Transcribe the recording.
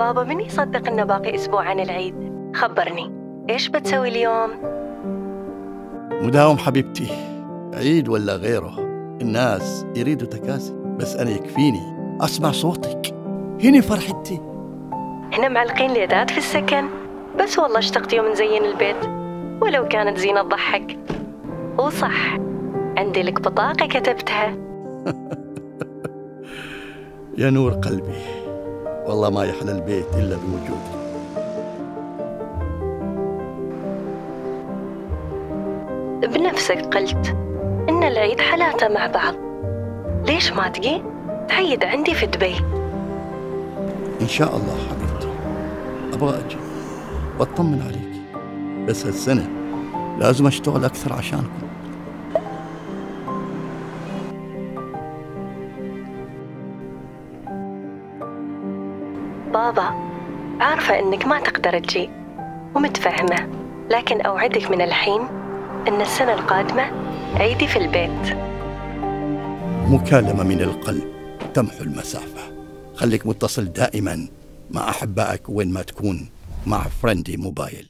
بابا من يصدق إنه باقي أسبوع عن العيد؟ خبرني، إيش بتسوي اليوم؟ مداوم حبيبتي، عيد ولا غيره الناس يريدوا تكاسي، بس أنا يكفيني أسمع صوتك، هنا فرحتي. هنا معلقين ليدات في السكن، بس والله اشتقت يوم نزين البيت ولو كانت زينة تضحك. وصح، عندي لك بطاقة كتبتها. يا نور قلبي، والله ما يحلى البيت إلا بوجودك. بنفسك قلت إن العيد حلاته مع بعض، ليش ما تجي تعيد عندي في دبي؟ إن شاء الله حبيبتي، أبغى أجي وأطمن عليك، بس هالسنة لازم أشتغل أكثر عشانكم. بابا، عارفة إنك ما تقدر تجي ومتفهمة، لكن أوعدك من الحين إن السنة القادمة عيدي في البيت. مكالمة من القلب تمحو المسافة. خليك متصل دائما مع أحبائك وين ما تكون مع فريندي موبايل.